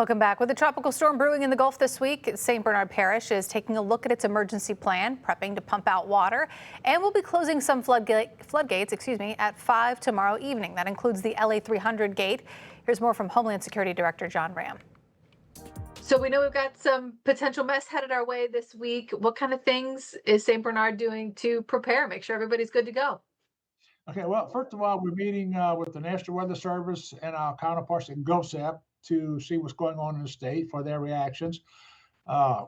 Welcome back. With a tropical storm brewing in the Gulf this week, St. Bernard Parish is taking a look at its emergency plan, prepping to pump out water, and will be closing some floodgates, at 5 tomorrow evening. That includes the LA 300 gate. Here's more from Homeland Security Director John Ram. So we know we've got some potential mess headed our way this week. What kind of things is St. Bernard doing to prepare, make sure everybody's good to go? Okay, well, first of all, we're meeting with the National Weather Service and our counterparts at GovSap to see what's going on in the state for their reactions.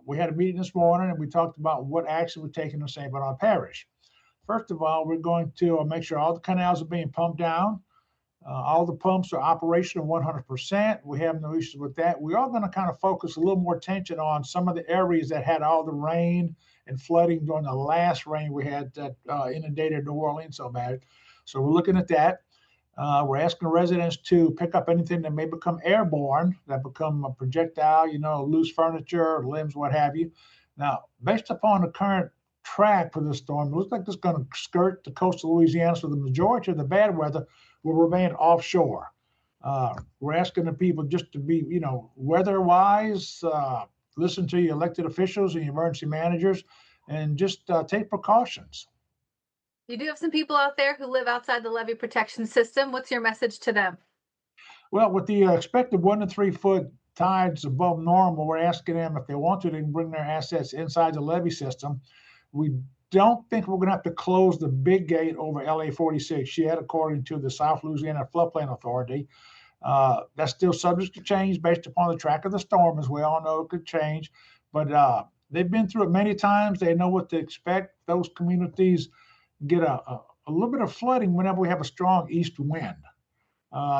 We had a meeting this morning and we talked about what action we're taking in St. Bernard Parish. First of all, we're going to make sure all the canals are being pumped down. All the pumps are operational 100%. We have no issues with that. We are going to kind of focus a little more attention on some of the areas that had all the rain and flooding during the last rain we had that inundated New Orleans so bad. So we're looking at that. We're asking residents to pick up anything that may become airborne, that become a projectile, loose furniture, limbs, what have you. Now, based upon the current track for this storm, it looks like it's going to skirt the coast of Louisiana, so the majority of the bad weather will remain offshore. We're asking the people just to be, weather-wise, listen to your elected officials and your emergency managers, and just take precautions. You do have some people out there who live outside the levee protection system. What's your message to them? Well, with the expected 1 to 3 foot tides above normal, we're asking them if they want to, they can bring their assets inside the levee system. We don't think we're going to have to close the big gate over LA 46 yet, according to the South Louisiana Floodplain Authority. That's still subject to change based upon the track of the storm, as we all know it could change. But they've been through it many times. They know what to expect. Those communities get a little bit of flooding whenever we have a strong east wind,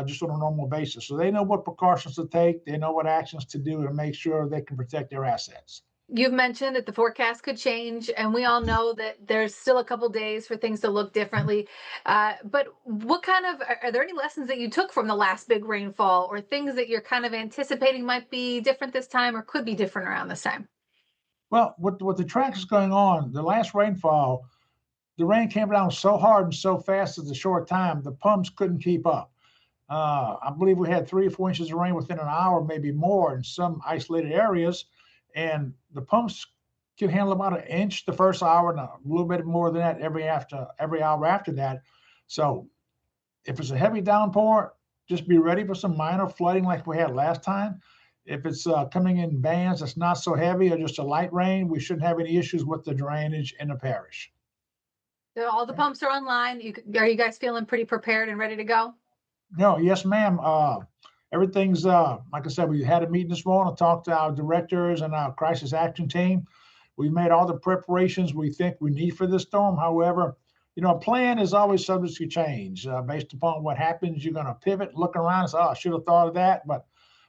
just on a normal basis. So they know what precautions to take. They know what actions to do to make sure they can protect their assets. You've mentioned that the forecast could change, and we all know that there's still a couple days for things to look differently. But what kind of are there any lessons that you took from the last big rainfall, or things that you're kind of anticipating might be different this time, or could be different around this time? Well, what the track is going on, the last rainfall, the rain came down so hard and so fast in a short time, the pumps couldn't keep up. I believe we had 3 or 4 inches of rain within an hour, maybe more in some isolated areas. And the pumps can handle about an inch the first hour and a little bit more than that every hour after that. So if it's a heavy downpour, just be ready for some minor flooding like we had last time. If it's coming in bands that's not so heavy or just a light rain, we shouldn't have any issues with the drainage in the parish. So all the pumps are online. Are you guys feeling pretty prepared and ready to go? No, yes, ma'am. Everything's like I said, we had a meeting this morning, talked to our directors and our crisis action team. We made all the preparations we think we need for this storm. However, a plan is always subject to change based upon what happens. You're going to pivot, look around, and say, "Oh, I should have thought of that." But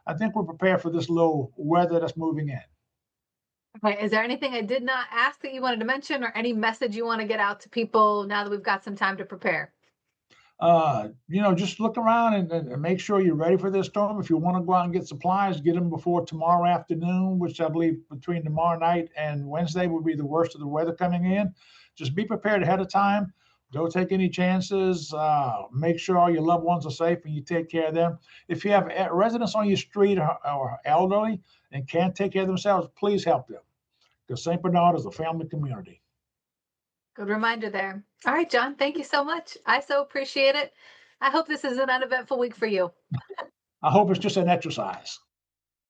I think we're prepared for this low weather that's moving in. Okay. Is there anything I did not ask that you wanted to mention, or any message you want to get out to people now that we've got some time to prepare? Just look around and make sure you're ready for this storm. If you want to go out and get supplies, get them before tomorrow afternoon, which I believe between tomorrow night and Wednesday will be the worst of the weather coming in. Just be prepared ahead of time. Don't take any chances. Make sure all your loved ones are safe and you take care of them. If you have residents on your street or elderly and can't take care of themselves, please help them, because St. Bernard is a family community. Good reminder there. All right, John, thank you so much. I so appreciate it. I hope this is an uneventful week for you. I hope it's just an exercise.